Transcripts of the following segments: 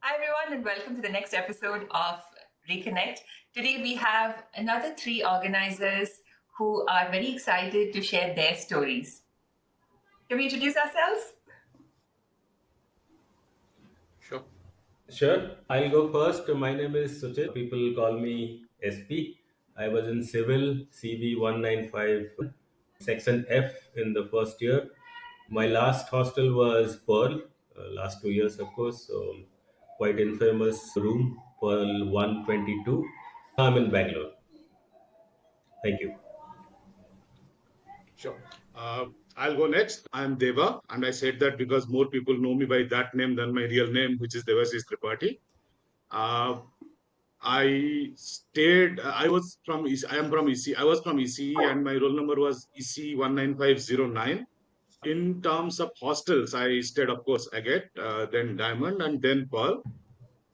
Hi, everyone, and welcome to the next episode of Reconnect. Today, we have another three organizers who are very excited to share their stories. Can we introduce ourselves? Sure, I'll go first. My name is Suchit. People call me SP. I was in Civil CV 195 Section F in the first year. My last hostel was Pearl, last 2 years, of course. So, quite infamous room, Pearl 122. I'm in Bangalore. Thank you. Sure. I'll go next. I'm Deva, and I said that because more people know me by that name than my real name, which is Devashish Tripathi. Uh, I stayed. I was from. I am from EC. I was from ECE, and my roll number was EC 19509. In terms of hostels, I stayed, of course, Agate, then Diamond, and then Pearl.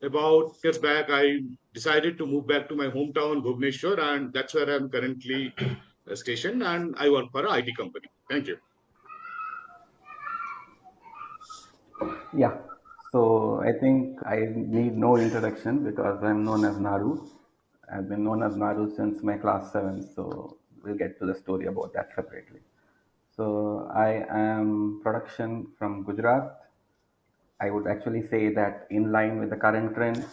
About years back, I decided to move back to my hometown, Bhubaneswar, and that's where I'm currently stationed. And I work for an IT company. Thank you. Yeah, so I think I need no introduction because I'm known as Naru. I've been known as Naru since my class 7, so we'll get to the story about that separately. So I am production from Gujarat. I would actually say that in line with the current trend,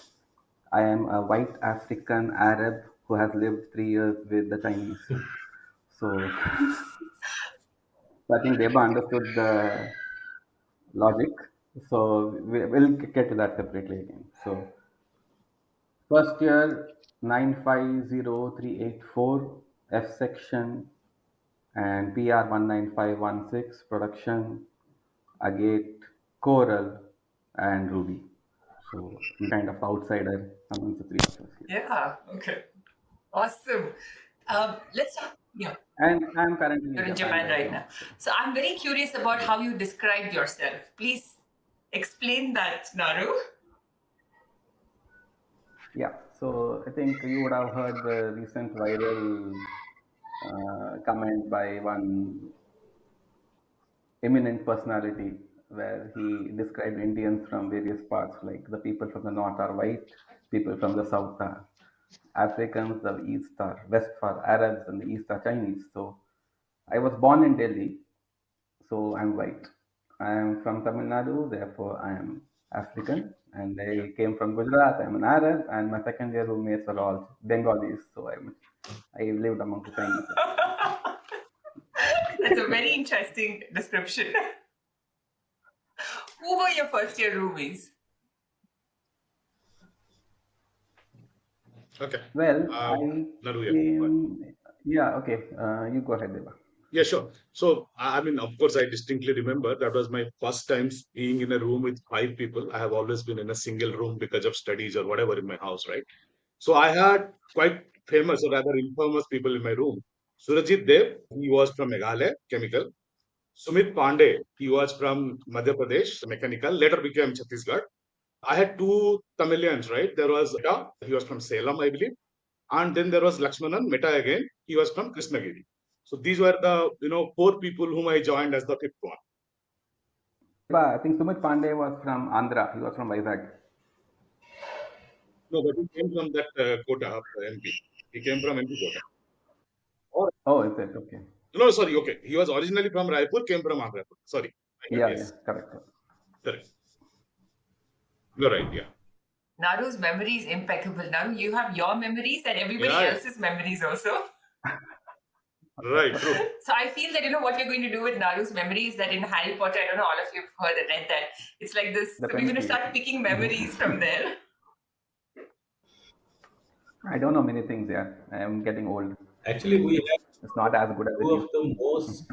I am a white African Arab who has lived 3 years with the Chinese. So I think Deba understood the logic. So we'll get to that separately again. So first year 950384 F section and PR 19516 production Agate Coral and Ruby. So I'm kind of outsider amongst the three of us here. Yeah, okay. Awesome. Let's start. Yeah, And I'm currently you're in Japan right now. So I'm very curious about how you described yourself. Please explain that, Naru. Yeah, so I think you would have heard the recent viral comment by one eminent personality where he described Indians from various parts, like the people from the north are white, people from the south are Africans, the east are west are Arabs, and the east are Chinese. So I was born in Delhi, so I'm white. I am from Tamil Nadu, therefore I am African. And I came from Gujarat, I'm an Arab, and my second year roommates are all Bengalis, so I lived among the Chinese. That's a very interesting description. Who were your first year roomies? Okay. Well, Naru, yeah, okay, you go ahead, Deva. Yeah, sure. So, I mean, of course, I distinctly remember that was my first time being in a room with five people. I have always been in a single room because of studies or whatever in my house, right? So, I had quite famous or rather infamous people in my room. Surajit Dev, he was from Meghalaya, chemical. Sumit Pandey, he was from Madhya Pradesh, mechanical, later became Chhattisgarh. I had two Tamilians, right? There was Meta, he was from Salem, I believe. And then there was Lakshmanan, Meta again, he was from Krishnagiri. So these were the four people whom I joined as the fifth one. But I think Sumit Pandey was from Andhra, he was from Vizag. No, but he came from that quota of MP. He came from MP quota. Or Oh, is it? Okay. no, sorry, okay. He was originally from Raipur, came from Andhra. Sorry. Yeah, Yes. correct. Correct. You're right, yeah. Naru's memory is impeccable. Naru, you have your memories and everybody Yeah, yeah. else's memories also. Right, true. So I feel that what we're going to do with Naru's memory is that in Harry Potter, I don't know, all of you have read that. It's like this. So we're going to start picking memories from there. I don't know many things. Yeah, I am getting old. Actually, we have It's not as good as it two of used.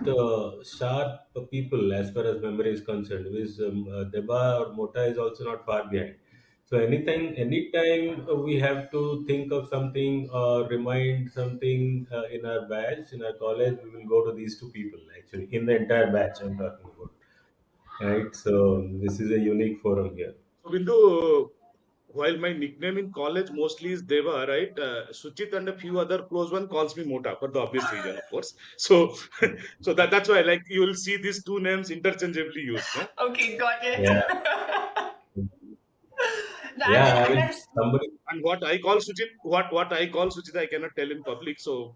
the most sharp people as far as memory is concerned. With Deba or Mota is also not far behind. So anytime we have to think of something or remind something in our batch, in our college, we will go to these two people actually in the entire batch I'm talking about. Right. So this is a unique forum here. So Bindu, while my nickname in college mostly is Deva, right? Suchit and a few other close one calls me Mota for the obvious reason, of course. So, so that's why like you will see these two names interchangeably used. No? Okay, got it. Yeah. Now Yeah, I and mean, I've somebody. And what I call Suchit, I cannot tell in public. So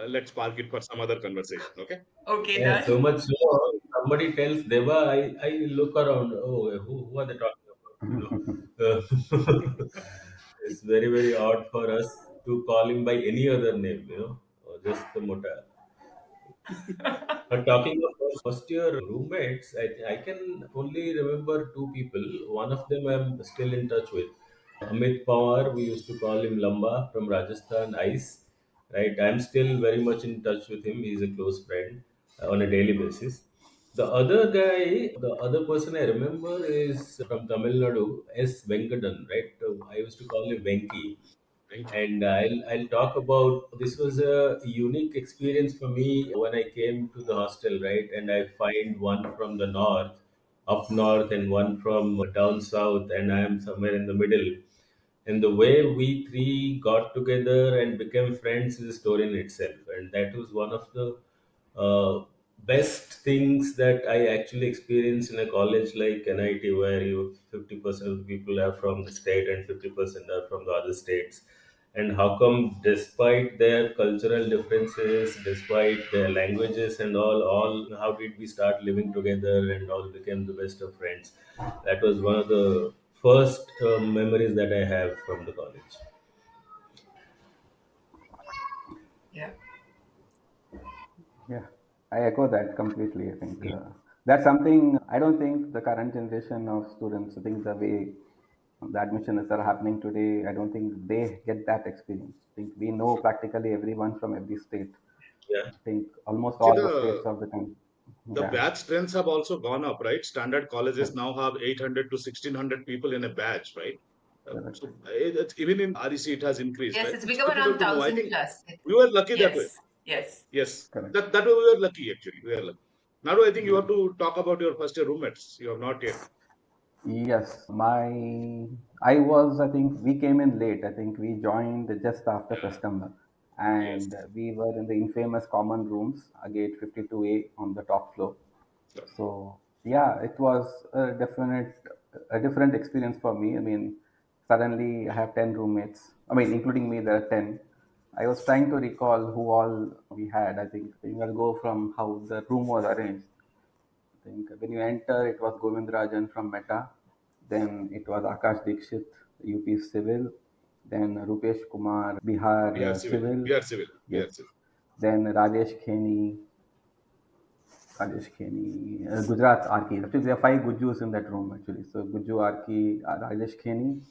let's park it for some other conversation. Okay. okay, Yeah, done. so much so, somebody tells Deva, I look around, oh, who are they talking about? It's very, very odd for us to call him by any other name, or just the Mota. But talking of first year roommates, I can only remember two people. One of them I'm still in touch with. Amit Panwar, we used to call him Lamba from Rajasthan, Eish. Right, I'm still very much in touch with him. He's a close friend on a daily basis. The other guy, the other person I remember is from Tamil Nadu, S. Vengadan, right? I used to call him Venki. Thank you. And I'll talk about this was a unique experience for me when I came to the hostel, right? And I find one from the north, up north, and one from down south, and I am somewhere in the middle. And the way we three got together and became friends is a story in itself. And that was one of the best things that I actually experienced in a college like NIT, where you 50% of the people are from the state and 50% are from the other states. And how come, despite their cultural differences, despite their languages and all, how did we start living together and all became the best of friends? That was one of the first memories that I have from the college. Yeah. Yeah, I echo that completely. I think that's something I don't think the current generation of students, I think the way the admissions are happening today, I don't think they get that experience. I think we know practically everyone from every state. Yeah. I think almost See, all the states of the country. the Yeah, batch strengths have also gone up, right? Standard colleges correct, now have 800 to 1600 people in a batch, right? correct. Even in REC, it has increased, Yes, right? it's It's become around difficult to know. I 1,000 think plus. we were lucky that way. Yes, yes. Yes, Correct. that way we were lucky, actually. We were lucky. Now, I think you have to talk about your first year roommates. You have not yet. Yes, I was, I think we came in late. I think we joined just after Yeah. September. Yes. And we were in the infamous common rooms, Gate 52A on the top floor. So, So yeah, it was a different experience for me. I mean, suddenly I have 10 roommates. I mean, including me, there are 10. I was trying to recall who all we had. I think I'll go from how the room was arranged. I think when you enter, it was Govindarajan from Meta. Then it was Akash Dixit, UP Civil. Then Rupesh Kumar, Bihar we are civil. Civil. We are civil. We Yes. are civil. Then Rajesh Kheni, Gujarat Archi. Actually, there are five Gujus in that room actually. So Guju Archi, Rajesh Kheni.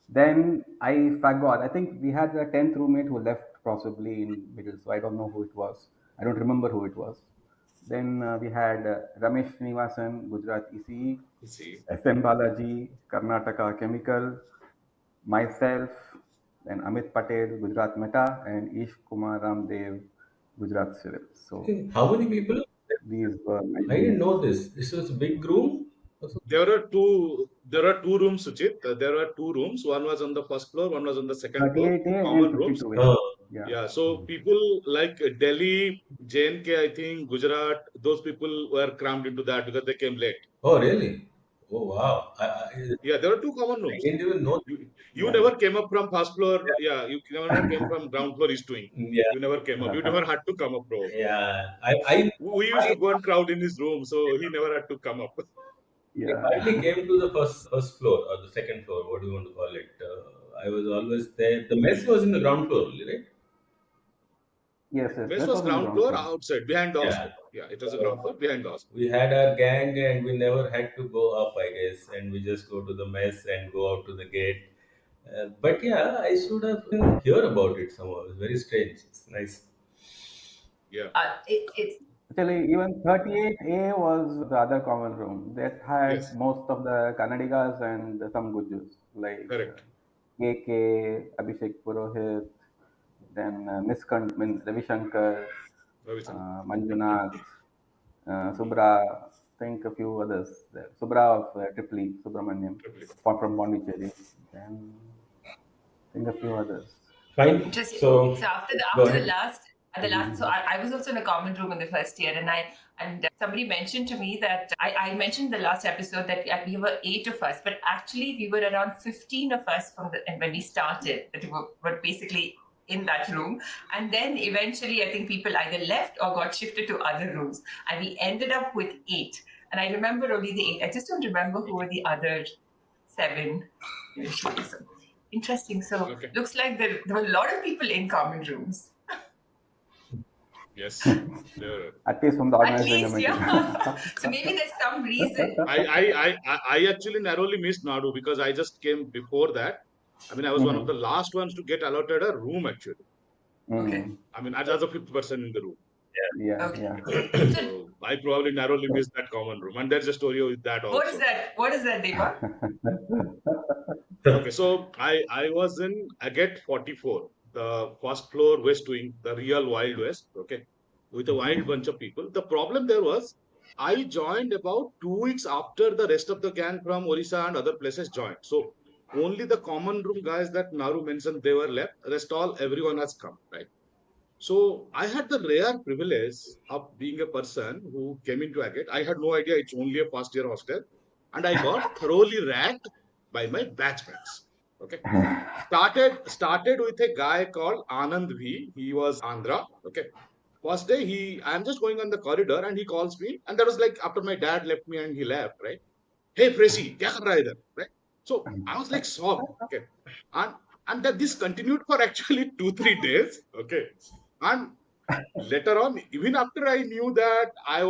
Then I forgot. I think we had a 10th roommate who left possibly in middle. So I don't know who it was. I don't remember who it was. Then we had Ramesh Srinivasan, Gujarat ECE, You see. SN Balaji, Karnataka Chemical, myself, then Amit Patel, Gujarat Meta, and Ish Kumar Ramdev, Gujarat Civil. So Okay. How many people? these were my I didn't roommates. know this. This was a big room. Also. There are two rooms, Suchit. There are two rooms. One was on the first floor, one was on the second floor. 38A and Common rooms. 52A. Oh, Yeah. Yeah, so people like Delhi, JNK, I think, Gujarat, those people were crammed into that because they came late. oh, really? Oh, wow. Yeah, there are two common I rooms. didn't even know. You Yeah. never came up from first floor. Yeah, you never came from ground floor east wing. Yeah, You never came up. You never had to come up, bro. yeah. I, We used to go and crowd in his room, so he never had to come up. I hardly Yeah. came to the first floor or the second floor. What do you want to call it? I was always there. The mess was in the ground floor only, right? Yes, yes. Mess That was was in the ground ground floor floor. outside, behind the Yeah. hostel. Yeah, it was a ground floor So behind the hostel. we had our gang and we never had to go up, I guess, and we just go to the mess and go out to the gate. But yeah, I should have hear about it somehow. It's very strange. It's nice. Yeah, It's Actually, even 38A was the other common room that had yes, most of the Kannadigas and some Gujus like correct. KK, Abhishek Purohit, then I mean, Ravi Shankar, Ravisan, Manjunath, Subra, think a few others there. Subra of Tripoli, Subramaniam, triplet. from Pondicherry, then think a few others. Fine. just So so after the go after the ahead. last At the last, so I was also in a common room in the first year, and somebody mentioned to me that I mentioned the last episode that we were 8 of us, but actually we were around 15 of us and when we started, that were basically in that room, and then eventually I think people either left or got shifted to other rooms, and we ended up with 8. And I remember only the 8. I just don't remember who were the other 7. So interesting. So Okay. looks like there were a lot of people in common rooms. Yes. There. At least from the At organizing least, committee. yeah. So maybe there's some reason. I actually narrowly missed Nadu because I just came before that. I mean, I was one of the last ones to get allotted a room actually. Okay. I mean, as a fifth person in the room. Yeah, Okay. yeah. So I probably narrowly missed that common room. And there's a story with that also. What is that? What is that, Deba? Okay, so I was in Agate 44, the first floor west wing, the real Wild West, okay, with a wild bunch of people. The problem there was I joined about 2 weeks after the rest of the gang from Orissa and other places joined. So only the common room guys that Naru mentioned they were left. Rest all everyone has come, right? So I had the rare privilege of being a person who came into Agate. I had no idea it's only a first year hostel, and I got thoroughly racked by my batchmates. Okay, started with a guy called Anand V. He was Andhra. Okay, first day I'm just going on the corridor and he calls me, and that was like after my dad left me and he left. Right, hey Presi, kya kar raha hai idhar? Right. So I was like shocked. Okay, and that this continued for actually 2 3 days. Okay, and later on, even after I knew that I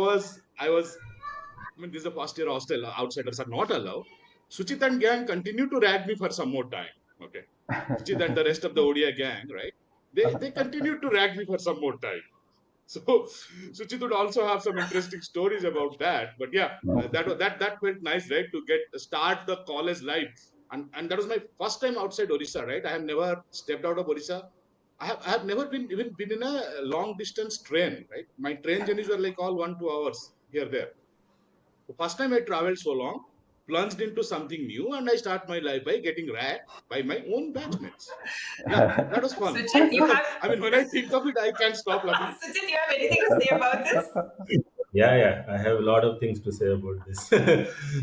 mean, this is a first year hostel, outsiders are not allowed. Suchit and gang continued to rag me for some more time. Okay. Suchit and the rest of the ODI gang, right? They continued to rag me for some more time. So Suchit would also have some interesting stories about that. But yeah, that felt nice, right? To start the college life. And that was my first time outside Orissa, right? I have never stepped out of Orissa. I have never been in a long distance train, right? My train journeys were like all 1 2 hours here there. The first time I traveled so long, plunged into something new, and I start my life by getting racked by my own batchmates. Yeah, that was fun. Suchit, you have I mean, when I think of it, I can't stop laughing. Suchit, you have anything to say about this? Yeah, I have a lot of things to say about this.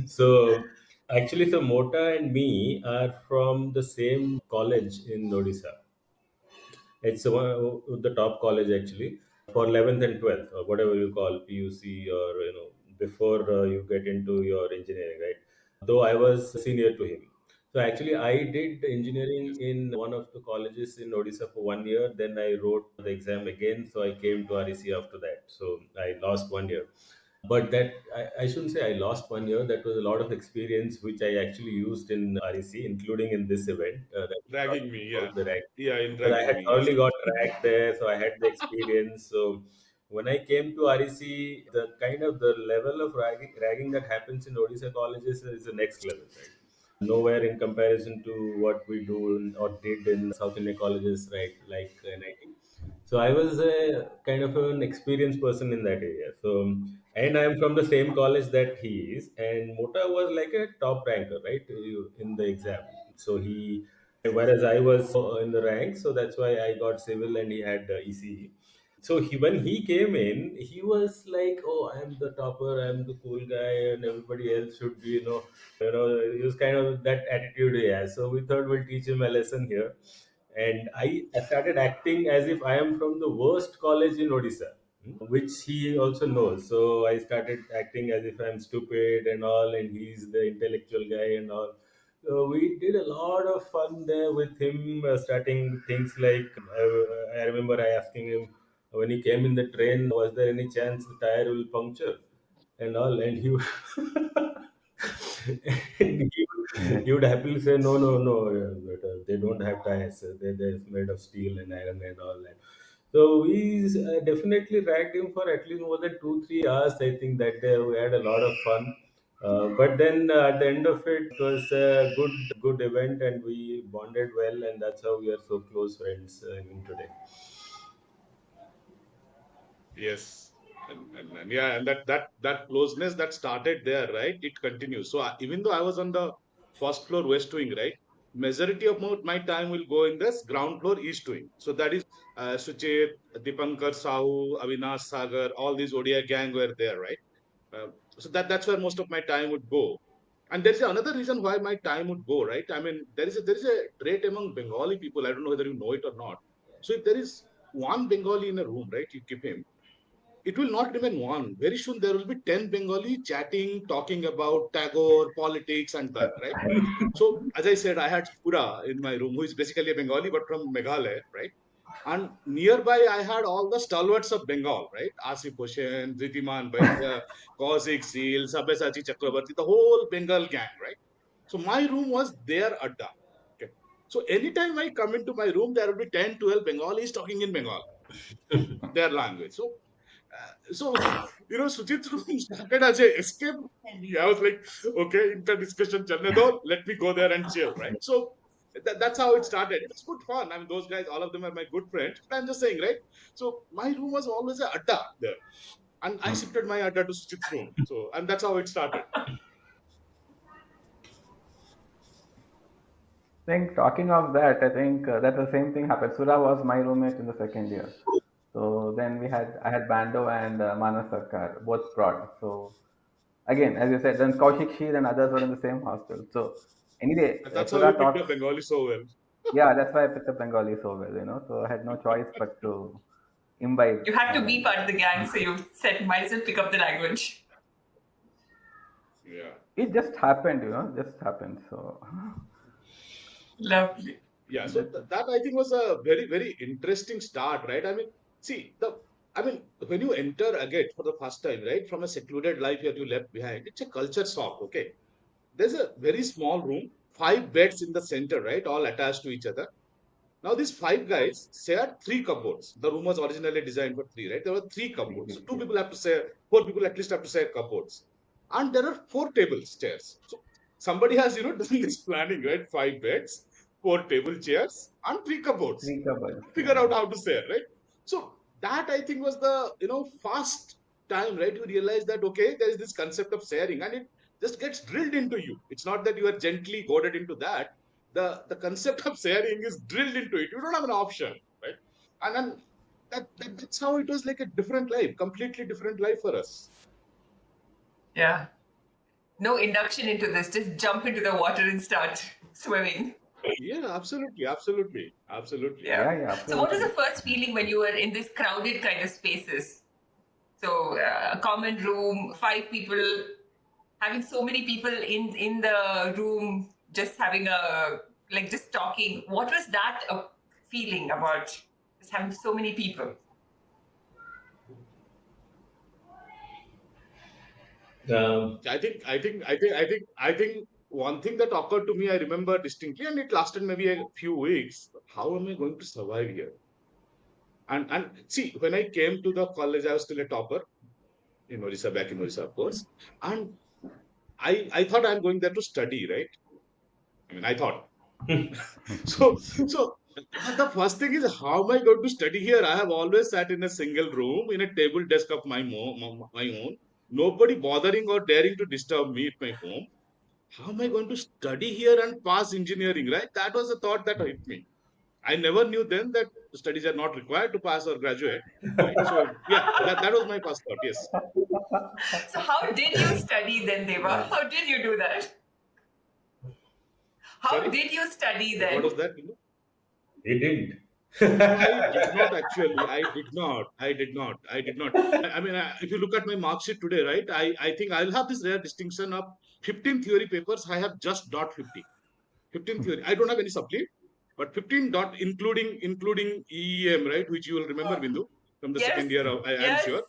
So, actually, so Mota and me are from the same college in Odisha. It's the top college actually for 11th and 12th or whatever you call PUC or before you get into your engineering, right? Though I was senior to him. So actually, I did engineering in one of the colleges in Odisha for 1 year. Then I wrote the exam again, so I came to REC after that. So I lost 1 year. But that I shouldn't say I lost 1 year. That was a lot of experience which I actually used in REC, including in this event. That we talked Dragging me, yeah. about the rag. Yeah, in Because I dragging had me, yes. thoroughly got ragged there, so I had the experience. So when I came to REC, the kind of the level of ragging that happens in Odisha colleges is the next level, right? Nowhere in comparison to what we do or did in South Indian colleges, right? Like NIT. So I was a kind of an experienced person in that area. So and I am from the same college that he is. And Mota was like a top ranker, right, in the exam. So whereas I was in the rank, so that's why I got civil and he had ECE. So when he came in, he was like, "Oh, I'm the topper, I'm the cool guy, and everybody else should be, he was kind of that attitude he has." So we thought we'll teach him a lesson here, and I started acting as if I am from the worst college in Odisha, which he also knows. So I started acting as if I'm stupid and all, and he's the intellectual guy and all. So we did a lot of fun there with him, starting things like I remember I asking him when he came in the train, was there any chance the tire will puncture and all, and he would and he would happily say, "No, no, no, but, they don't have tires. They're made of steel and iron and all that." So we definitely ragged him for at least more than 2 3 hours. I think that day we had a lot of fun. But then at the end of it, it was a good event, and we bonded well, and that's how we are so close friends even today. Yes. And yeah, and that closeness that started there, right? It continues. So even though I was on the first floor west wing, right? majority of my time will go in this ground floor east wing. So that is Suchit, Dipankar, Sahu, Avinash, Sagar, all these Odia gang were there, right? So that's where most of my time would go. And there is another reason why my time would go, right? I mean, there is a trait among Bengali people. I don't know whether you know it or not. So if there is one Bengali in a room, right, you keep him, it will not remain one. Very soon there will be 10 Bengali chatting, talking about Tagore, politics, and that, right? So, as I said, I had Pura in my room, who is basically a Bengali, but from Meghalaya, right? And nearby, I had all the stalwarts of Bengal, right? Asif Hossain, Dhitiman Vaidya, Kaushik Seal, Sabyasachi Chakrabarti, the whole Bengal gang, right? So, my room was their adda. Okay. So, anytime I come into my room, there will be 10, 12 Bengalis talking in Bengal, their language. So Suchit's room started as a escape for me. I was like, okay, inter discussion chalne do, let me go there and chill, right? So that's how it started. It's good fun. I mean, those guys, all of them are my good friends. But I'm just saying, right? So my room was always a adda there, and I shifted my adda to Suchit's room. So and that's how it started. I think talking of that, I think that the same thing happened. Sura was my roommate in the second year. So then I had Bando and Manas Sarkar, both prod. So again, as you said, then Kaushik Sheer and others were in the same hostel. So anyway, And that's how you Sura picked up talks. Bengali so well. Yeah, that's why I picked up Bengali so well, you know. So I had no choice but to imbibe. You had to be part of the gang, so you said, might as well pick up the language. Yeah. It just happened, you know, just happened. So Lovely. Yeah, so that I think was a very, very interesting start, right? I mean, see, I mean, when you enter Agate for the first time, right, from a secluded life that you left behind, it's a culture shock, okay? There's a very small room, 5 beds in the center, right, all attached to each other. Now, these 5 guys shared 3 cupboards. The room was originally designed for 3, right? There were 3 cupboards. So, two yeah. people have to share, 4 people at least have to share cupboards. And there are 4 tables, chairs. So, somebody has, done this planning, right? 5 beds, 4 table chairs, and 3 cupboards. Three cupboards, Figure yeah. out how to share, right? So, that I think was the, first time, right? You realize that, okay, there is this concept of sharing and it just gets drilled into you. It's not that you are gently goaded into that. The concept of sharing is drilled into it. You don't have an option, right? And then that's how it was like a different life, completely different life for us. Yeah. No induction into this, just jump into the water and start swimming. Yeah, absolutely, absolutely, absolutely. Yeah. Yeah, So, what was the absolutely. first feeling when you were in this crowded kind of spaces? So, a common room, 5 people, having so many people in the room, just having just talking. What was that feeling about just having so many people? Um, I think one thing that occurred to me, I remember distinctly, and it lasted maybe a few weeks. How am I going to survive here? And see, when I came to the college, I was still a topper in Orissa, back in Orissa, of course. And I thought I'm going there to study, right? I mean, I thought. So the first thing is, how am I going to study here? I have always sat in a single room in a table desk of my own. Nobody bothering or daring to disturb me at my home. How am I going to study here and pass engineering, right? That was a thought that hit me. I never knew then that studies are not required to pass or graduate, right? So yeah, that was my first thought. Yes. So, how did you study then, Deva? Yeah. How did you do that? How Sorry, did you study what then? was that? he didn't. I did not actually. I did not. I did not. I did not. I mean, if you look at my mark sheet today, right? I think I'll have this rare distinction of 15 theory papers. I have just dot 50. 15 theory. I don't have any supply, but 15 dot including EEM, right? Which you will remember, Bindu, from the Yes, second year. I'm yes. sure,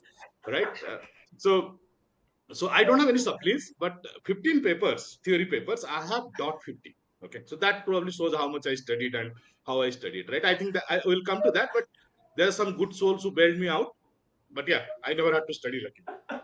right? So so I don't have any supplies, but 15 papers, theory papers, I have dot 50. Okay, so that probably shows how much I studied and how I studied, right? I think that I will come to that, but there are some good souls who bailed me out. But yeah, I never had to study lucky.